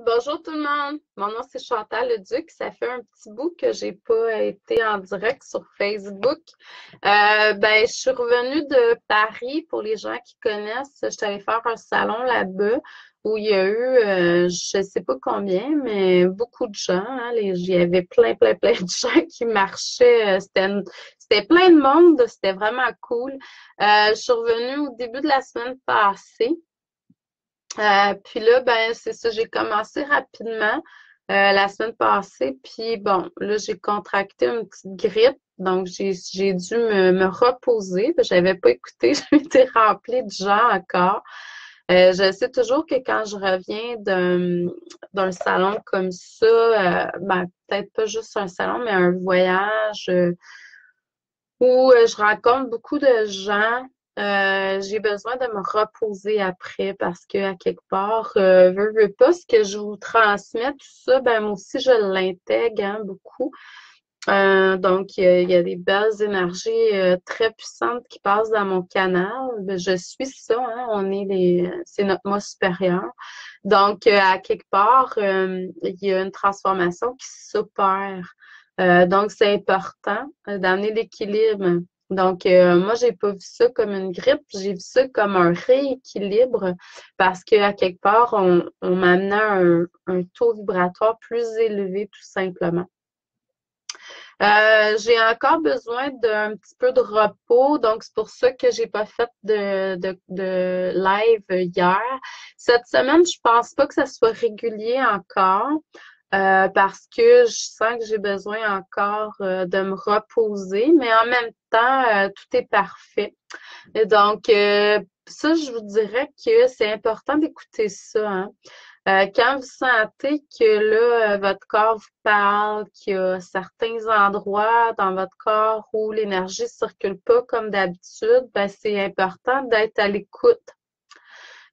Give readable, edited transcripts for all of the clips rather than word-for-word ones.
Bonjour tout le monde, mon nom c'est Chantal Leduc. Ça fait un petit bout que j'ai pas été en direct sur Facebook. Je suis revenue de Paris pour les gens qui connaissent. Je suis allée faire un salon là-bas où il y a eu, je sais pas combien, mais beaucoup de gens. Hein, il y avait plein de gens qui marchaient. C'était plein de monde. C'était vraiment cool. Je suis revenue au début de la semaine passée. Puis là, ben, c'est ça, j'ai commencé rapidement la semaine passée. Puis bon, là, j'ai contracté une petite grippe. Donc, j'ai dû me reposer. J'avais pas écouté, j'étais remplie de gens encore. Je sais toujours que quand je reviens d'un salon comme ça, ben, peut-être pas juste un salon, mais un voyage où je rencontre beaucoup de gens. J'ai besoin de me reposer après parce que à quelque part, veux pas, ce que je vous transmets, tout ça, ben moi aussi je l'intègre hein, beaucoup. Donc, il y a des belles énergies très puissantes qui passent dans mon canal. Ben, je suis ça, hein, c'est notre moi supérieur. Donc, à quelque part, il y a une transformation qui s'opère. Donc, c'est important d'amener l'équilibre. Donc, moi, j'ai pas vu ça comme une grippe, j'ai vu ça comme un rééquilibre parce qu'à quelque part, on m'amenait un taux vibratoire plus élevé, tout simplement. J'ai encore besoin d'un petit peu de repos, donc c'est pour ça que j'ai pas fait de live hier. Cette semaine, je pense pas que ça soit régulier encore parce que je sens que j'ai besoin encore de me reposer, mais en même temps, tout est parfait. Et donc, ça, je vous dirais que c'est important d'écouter ça, hein. Quand vous sentez que là, votre corps vous parle, qu'il y a certains endroits dans votre corps où l'énergie ne circule pas comme d'habitude, ben, c'est important d'être à l'écoute.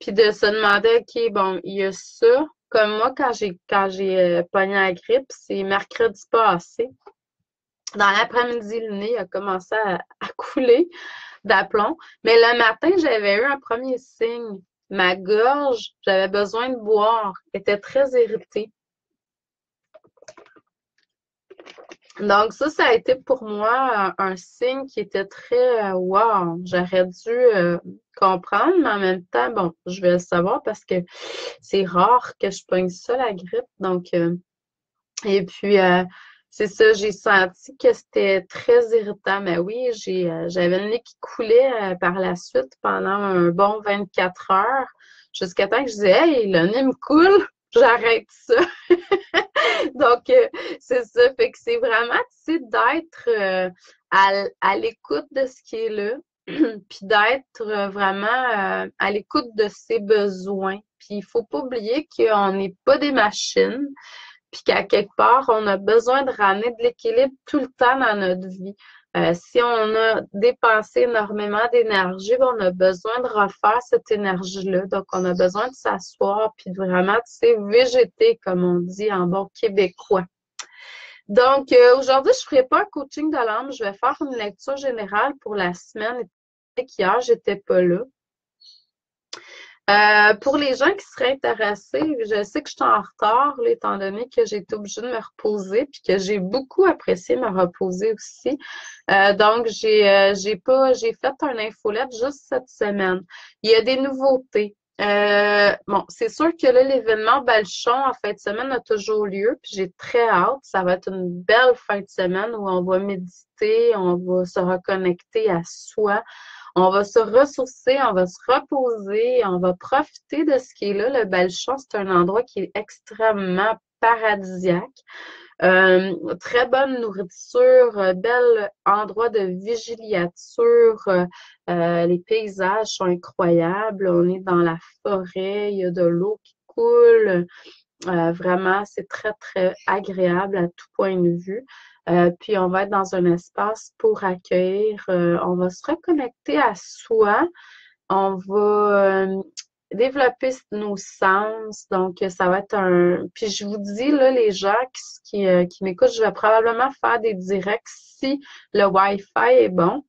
Puis de se demander, OK, bon, il y a ça. Comme moi, quand j'ai pogné la grippe, c'est mercredi passé. Dans l'après-midi, le nez a commencé à couler d'aplomb. Mais le matin, j'avais eu un premier signe. Ma gorge, j'avais besoin de boire, était très irritée. Donc ça a été pour moi un signe qui était très wow. J'aurais dû comprendre, mais en même temps, bon, je vais le savoir parce que c'est rare que je pogne ça, la grippe. Donc, et puis, c'est ça, j'ai senti que c'était très irritant. Mais oui, j'avais le nez qui coulait par la suite pendant un bon 24 heures, jusqu'à temps que je disais, hey, le nez me coule, j'arrête ça. Donc, c'est ça. Fait que c'est vraiment, tu sais, d'être à l'écoute de ce qui est là, puis d'être vraiment à l'écoute de ses besoins. Puis, il faut pas oublier qu'on n'est pas des machines puis qu'à quelque part, on a besoin de ramener de l'équilibre tout le temps dans notre vie. Si on a dépensé énormément d'énergie, ben, on a besoin de refaire cette énergie-là. Donc, on a besoin de s'asseoir puis de vraiment, tu sais, végéter, comme on dit en bon québécois. Donc, aujourd'hui, je ne ferai pas un coaching de l'âme. Je vais faire une lecture générale pour la semaine. Hier, j'étais pas là. Pour les gens qui seraient intéressés, je sais que je suis en retard, là, étant donné que j'ai été obligée de me reposer, puis que j'ai beaucoup apprécié me reposer aussi. Donc, j'ai fait un infolette juste cette semaine. Il y a des nouveautés. Bon, c'est sûr que là, l'événement Balchon en fin de semaine a toujours lieu, puis j'ai très hâte. Ça va être une belle fin de semaine où on va méditer, on va se reconnecter à soi. On va se ressourcer, on va se reposer, on va profiter de ce qui est là. Le Balchon, c'est un endroit qui est extrêmement paradisiaque. Très bonne nourriture, bel endroit de vigiliature. Les paysages sont incroyables. On est dans la forêt, il y a de l'eau qui coule. Vraiment, c'est très agréable à tout point de vue. Puis on va être dans un espace pour accueillir, on va se reconnecter à soi, on va développer nos sens. Donc, ça va être un. Puis je vous dis, là, les gens qui m'écoutent, je vais probablement faire des directs si le Wi-Fi est bon.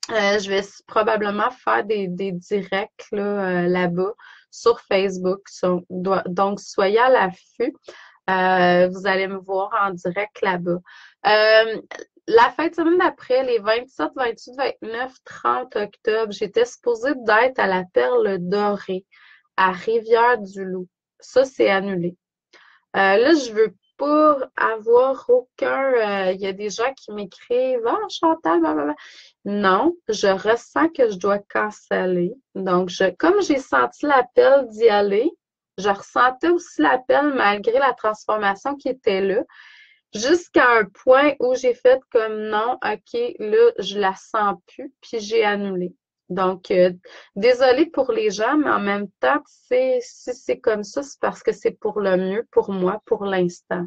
Je vais probablement faire des directs là, là-bas sur Facebook. Donc, soyez à l'affût. Vous allez me voir en direct là-bas. La fin de semaine d'après, les 27, 28, 29, 30 octobre, j'étais supposée d'être à la Perle Dorée, à Rivière-du-Loup. Ça, c'est annulé. Là, je veux pas avoir aucun. Il y a des gens qui m'écrivent Ah, Chantal, blablabla. Non, je ressens que je dois canceller. Donc, comme j'ai senti l'appel d'y aller, je ressentais aussi l'appel malgré la transformation qui était là, jusqu'à un point où j'ai fait comme non, OK, là, je la sens plus, puis j'ai annulé. Donc, désolée pour les gens, mais en même temps, si c'est comme ça, c'est parce que c'est pour le mieux pour moi pour l'instant.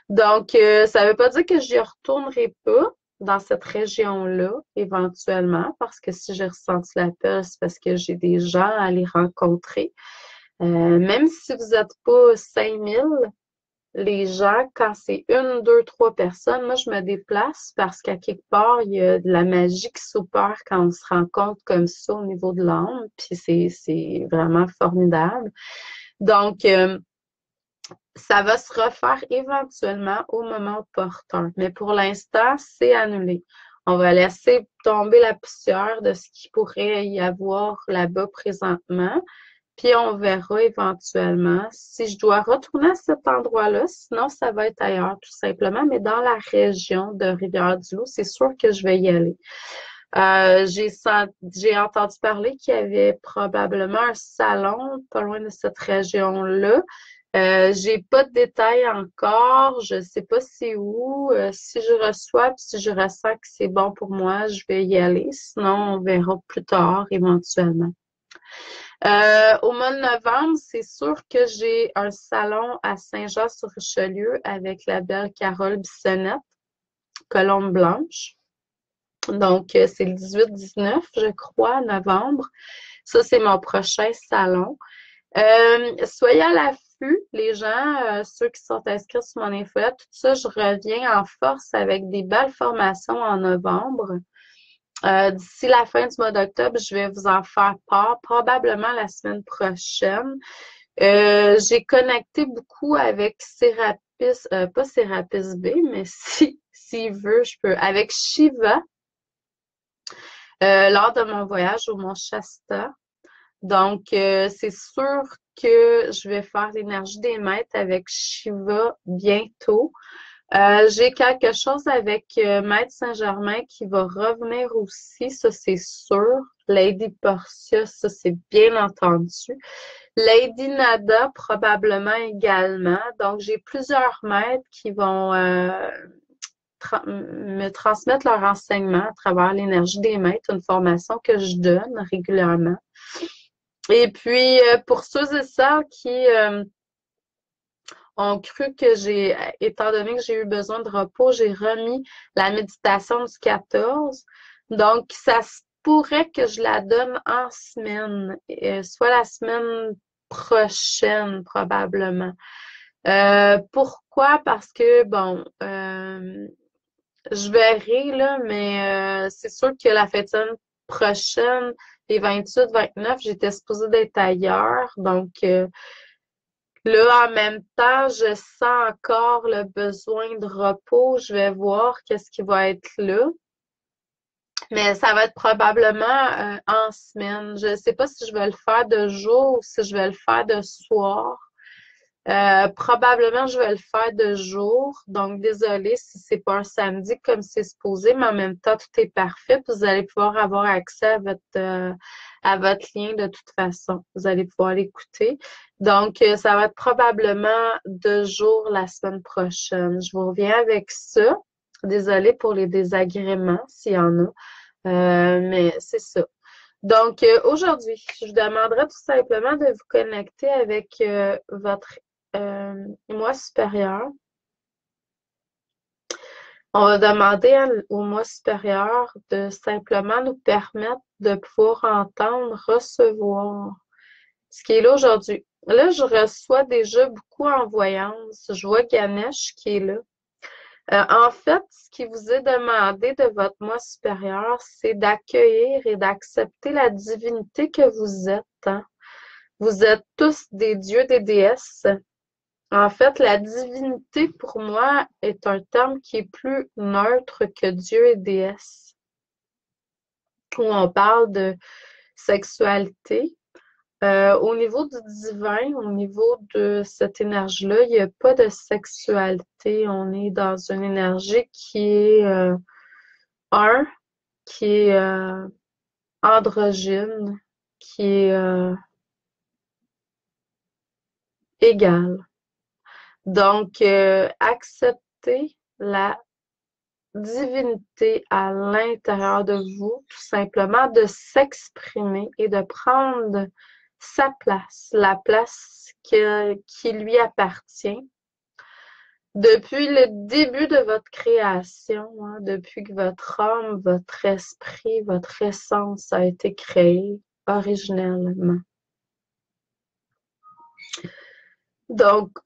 Donc, ça ne veut pas dire que je n'y retournerai pas dans cette région-là, éventuellement, parce que si j'ai ressenti la peur, c'est parce que j'ai des gens à aller rencontrer. Même si vous n'êtes pas 5000, les gens, quand c'est une, deux, trois personnes, moi, je me déplace parce qu'à quelque part, il y a de la magie qui s'opère quand on se rencontre comme ça au niveau de l'âme, puis c'est vraiment formidable. Donc, ça va se refaire éventuellement au moment opportun, mais pour l'instant, c'est annulé. On va laisser tomber la poussière de ce qu'il pourrait y avoir là-bas présentement. Puis on verra éventuellement si je dois retourner à cet endroit-là. Sinon, ça va être ailleurs, tout simplement. Mais dans la région de Rivière-du-Loup, c'est sûr que je vais y aller. J'ai entendu parler qu'il y avait probablement un salon pas loin de cette région-là. J'ai pas de détails encore. Je sais pas c'est où. Si je reçois, puis si je ressens que c'est bon pour moi, je vais y aller. Sinon, on verra plus tard, éventuellement. Au mois de novembre, c'est sûr que j'ai un salon à Saint-Jean-sur-Richelieu avec la belle Carole Bissonnette, Colombe Blanche. Donc, c'est le 18-19, je crois, novembre. Ça, c'est mon prochain salon. Soyez à l'affût, les gens, ceux qui sont inscrits sur mon infolette, tout ça, je reviens en force avec des belles formations en novembre. D'ici la fin du mois d'octobre, je vais vous en faire part, probablement la semaine prochaine. J'ai connecté beaucoup avec Sérapis, pas Sérapis B, mais s'il veut, je peux, avec Shiva, lors de mon voyage au Mont Shasta. Donc, c'est sûr que je vais faire l'énergie des maîtres avec Shiva bientôt. J'ai quelque chose avec Maître Saint-Germain qui va revenir aussi, ça c'est sûr. Lady Portia, ça c'est bien entendu. Lady Nada, probablement également. Donc, j'ai plusieurs maîtres qui vont me transmettre leur enseignement à travers l'énergie des maîtres, une formation que je donne régulièrement. Et puis, pour ceux et celles qui ont cru que étant donné que j'ai eu besoin de repos, j'ai remis la méditation du 14. Donc, ça se pourrait que je la donne en semaine, soit la semaine prochaine, probablement. Pourquoi? Parce que, bon, je verrai, là, mais c'est sûr que la fête prochaine, les 28, 29, j'étais supposée d'être ailleurs. Donc, là, en même temps, je sens encore le besoin de repos. Je vais voir qu'est-ce qui va être là. Mais ça va être probablement en semaine. Je ne sais pas si je vais le faire de jour ou si je vais le faire de soir. Probablement, je vais le faire de jour. Donc, désolée si c'est pas un samedi comme c'est supposé, mais en même temps, tout est parfait. Puis vous allez pouvoir avoir accès à votre lien de toute façon. Vous allez pouvoir l'écouter. Donc, ça va être probablement de jour la semaine prochaine. Je vous reviens avec ça. Désolée pour les désagréments, s'il y en a. Mais c'est ça. Donc, aujourd'hui, je vous demanderai tout simplement de vous connecter avec votre moi supérieur. On va demander au moi supérieur de simplement nous permettre de pouvoir entendre, recevoir ce qui est là aujourd'hui. Là, je reçois déjà beaucoup en voyance. Je vois Ganesh qui est là. En fait, ce qui vous est demandé de votre moi supérieur, c'est d'accueillir et d'accepter la divinité que vous êtes. Hein? Vous êtes tous des dieux, des déesses. En fait, la divinité, pour moi, est un terme qui est plus neutre que Dieu et déesse, où on parle de sexualité. Au niveau du divin, au niveau de cette énergie-là, il n'y a pas de sexualité. On est dans une énergie qui est un, qui est androgyne, qui est égale. Donc, accepter la divinité à l'intérieur de vous, tout simplement de s'exprimer et de prendre sa place, la place qui lui appartient. Depuis le début de votre création, hein, depuis que votre âme, votre esprit, votre essence a été créée originellement. Donc,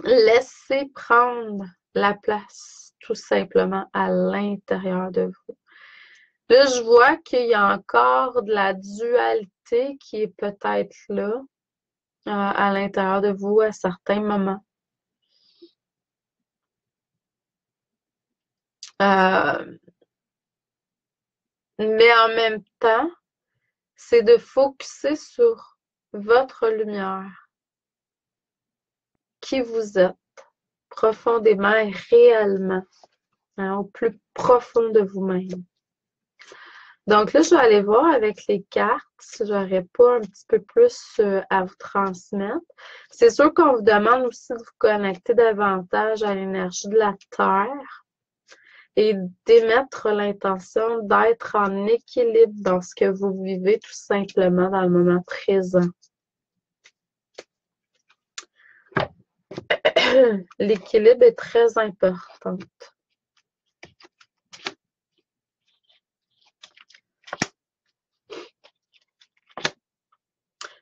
laissez prendre la place tout simplement à l'intérieur de vous. Là, je vois qu'il y a encore de la dualité qui est peut-être là à l'intérieur de vous à certains moments. Mais en même temps, c'est de focuser sur votre lumière, qui vous êtes profondément et réellement, hein, au plus profond de vous-même. Donc là, je vais aller voir avec les cartes si j'aurais pas un petit peu plus à vous transmettre. C'est sûr qu'on vous demande aussi de vous connecter davantage à l'énergie de la Terre et d'émettre l'intention d'être en équilibre dans ce que vous vivez tout simplement dans le moment présent. L'équilibre est très important.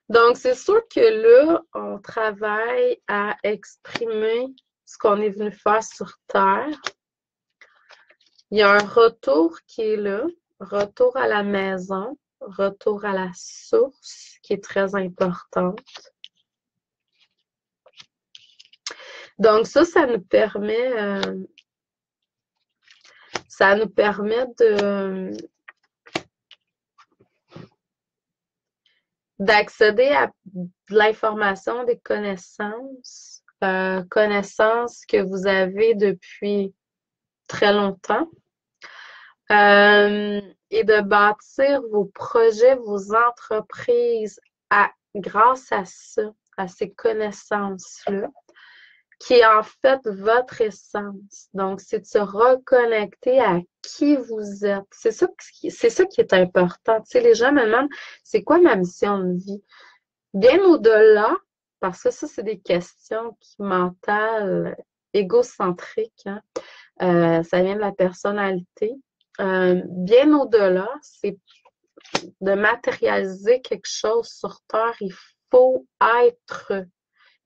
Donc, c'est sûr que là, on travaille à exprimer ce qu'on est venu faire sur Terre. Il y a un retour qui est là, retour à la maison, retour à la source qui est très importante. Donc ça nous permet d'accéder à de l'information, des connaissances, connaissances que vous avez depuis très longtemps, et de bâtir vos projets, vos entreprises grâce à ça, à ces connaissances-là, qui est en fait votre essence. Donc, c'est de se reconnecter à qui vous êtes. C'est ça qui est important. Tu sais, les gens me demandent, c'est quoi ma mission de vie? Bien au-delà, parce que ça, c'est des questions mentales, égocentriques, hein. Ça vient de la personnalité. Bien au-delà, c'est de matérialiser quelque chose sur Terre. Il faut être.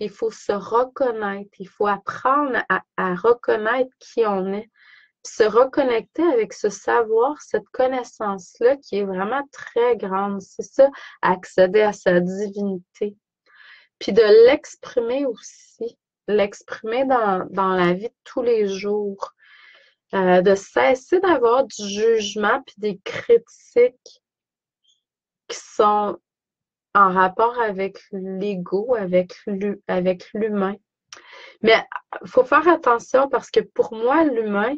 Il faut se reconnaître, il faut apprendre à reconnaître qui on est, puis se reconnecter avec ce savoir, cette connaissance-là qui est vraiment très grande. C'est ça, accéder à sa divinité. Puis de l'exprimer aussi, l'exprimer dans la vie de tous les jours, de cesser d'avoir du jugement puis des critiques qui sont en rapport avec l'ego, avec l'humain. Mais il faut faire attention parce que pour moi, l'humain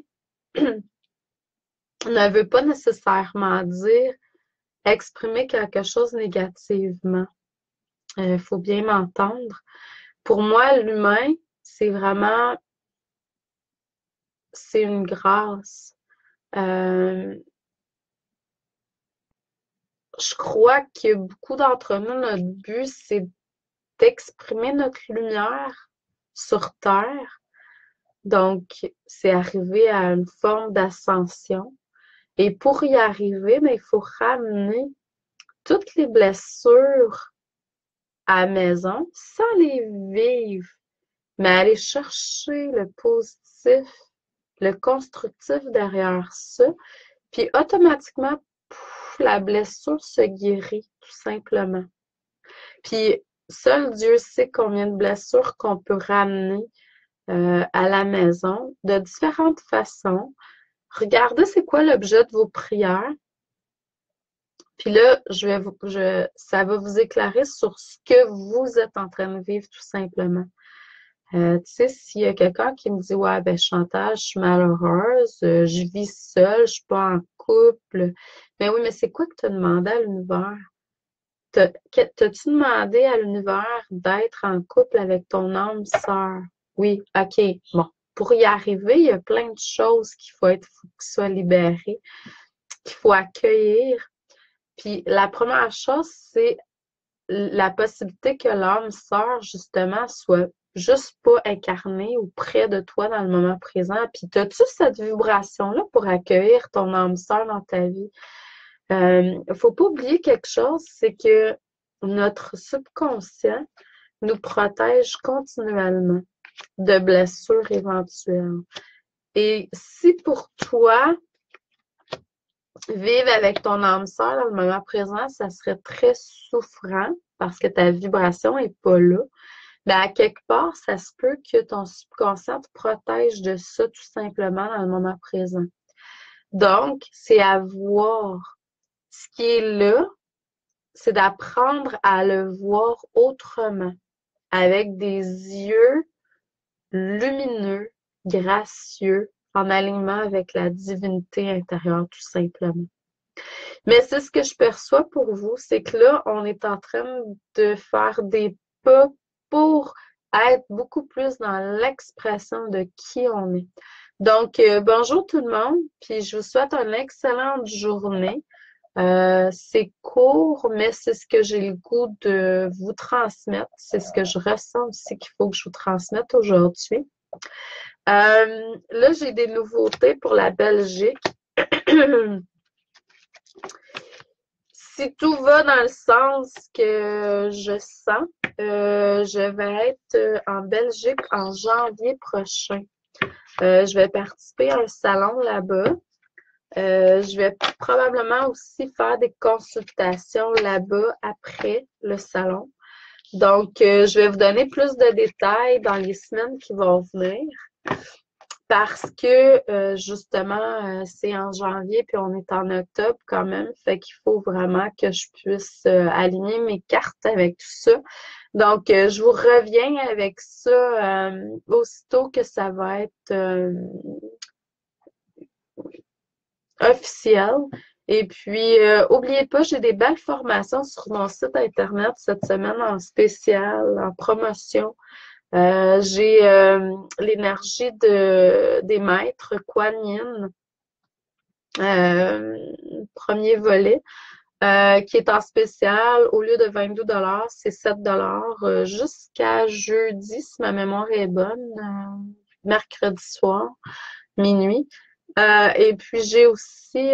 ne veut pas nécessairement dire exprimer quelque chose négativement. Il faut bien m'entendre. Pour moi, l'humain, c'est vraiment, c'est une grâce. Je crois que beaucoup d'entre nous, notre but, c'est d'exprimer notre lumière sur Terre. Donc, c'est arriver à une forme d'ascension. Et pour y arriver, il faut ramener toutes les blessures à la maison sans les vivre, mais aller chercher le positif, le constructif derrière ça. Puis automatiquement, la blessure se guérit tout simplement. Puis, seul Dieu sait combien de blessures qu'on peut ramener à la maison de différentes façons. Regardez c'est quoi l'objet de vos prières. Puis là, ça va vous éclairer sur ce que vous êtes en train de vivre tout simplement. Tu sais, s'il y a quelqu'un qui me dit, ouais, ben Chantal, je suis malheureuse, je vis seule, je suis pas en couple. Mais oui, mais c'est quoi que tu as demandé à l'univers? T'as-tu demandé à l'univers d'être en couple avec ton âme sœur? Oui, OK. Bon, pour y arriver, il y a plein de choses faut qui soient libérées, qu'il faut accueillir. Puis la première chose, c'est la possibilité que l'âme sœur, justement, soit juste pas incarnée ou près de toi dans le moment présent. Puis as-tu cette vibration-là pour accueillir ton âme sœur dans ta vie? Faut pas oublier quelque chose, c'est que notre subconscient nous protège continuellement de blessures éventuelles. Et si pour toi, vivre avec ton âme sœur dans le moment présent, ça serait très souffrant parce que ta vibration n'est pas là, ben à quelque part, ça se peut que ton subconscient te protège de ça tout simplement dans le moment présent. Donc, c'est à voir. Ce qui est là, c'est d'apprendre à le voir autrement, avec des yeux lumineux, gracieux, en alignement avec la divinité intérieure, tout simplement. Mais c'est ce que je perçois pour vous, c'est que là, on est en train de faire des pas pour être beaucoup plus dans l'expression de qui on est. Donc, bonjour tout le monde, puis je vous souhaite une excellente journée. C'est court, mais c'est ce que j'ai le goût de vous transmettre. C'est ce que je ressens aussi qu'il faut que je vous transmette aujourd'hui. Là, j'ai des nouveautés pour la Belgique. Si tout va dans le sens que je sens, je vais être en Belgique en janvier prochain. Je vais participer à un salon là-bas. Je vais probablement aussi faire des consultations là-bas après le salon. Donc, je vais vous donner plus de détails dans les semaines qui vont venir parce que, justement, c'est en janvier puis on est en octobre quand même. Fait qu'il faut vraiment que je puisse aligner mes cartes avec tout ça. Donc, je vous reviens avec ça aussitôt que ça va être officiel. Et puis, n'oubliez pas, j'ai des belles formations sur mon site Internet cette semaine en spécial, en promotion. J'ai l'énergie des maîtres Kuan Yin, premier volet, qui est en spécial. Au lieu de 22 c'est 7 jusqu'à jeudi, si ma mémoire est bonne, mercredi soir, minuit. Et puis, j'ai aussi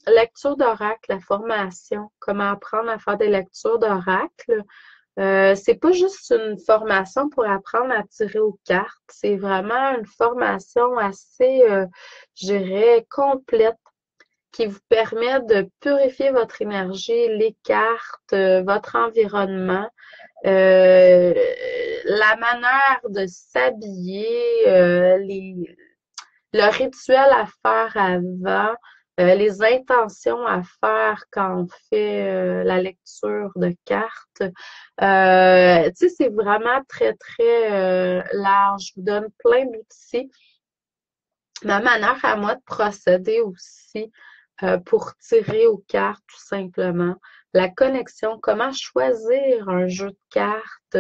lecture d'oracle, la formation, comment apprendre à faire des lectures d'oracle. C'est pas juste une formation pour apprendre à tirer aux cartes, c'est vraiment une formation assez, je dirais, complète qui vous permet de purifier votre énergie, les cartes, votre environnement, la manière de s'habiller, le rituel à faire avant, les intentions à faire quand on fait la lecture de cartes. Tu sais, c'est vraiment très, très large. Je vous donne plein d'outils. Ma manière à moi de procéder aussi pour tirer aux cartes, tout simplement. La connexion, comment choisir un jeu de cartes,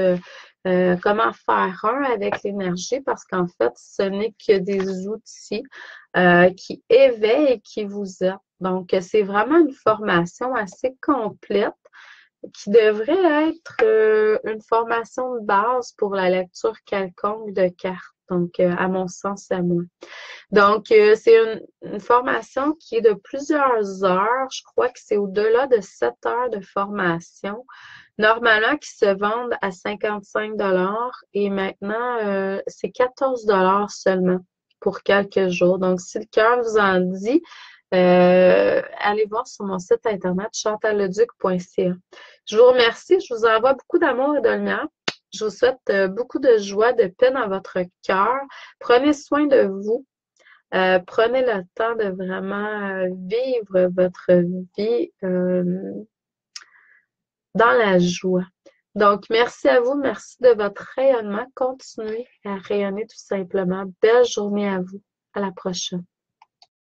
comment faire un avec l'énergie, parce qu'en fait, ce n'est que des outils qui éveillent et qui vous aident. Donc, c'est vraiment une formation assez complète qui devrait être une formation de base pour la lecture quelconque de cartes. Donc, à mon sens, à moi. Donc, c'est une formation qui est de plusieurs heures. Je crois que c'est au-delà de 7 heures de formation. Normalement, qui se vendent à 55 et maintenant, c'est 14 seulement pour quelques jours. Donc, si le cœur vous en dit, allez voir sur mon site internet chantalleduc.ca. Je vous remercie, je vous envoie beaucoup d'amour et de lumière. Je vous souhaite beaucoup de joie, de paix dans votre cœur. Prenez soin de vous. Prenez le temps de vraiment vivre votre vie dans la joie. Donc, merci à vous. Merci de votre rayonnement. Continuez à rayonner tout simplement. Belle journée à vous. À la prochaine.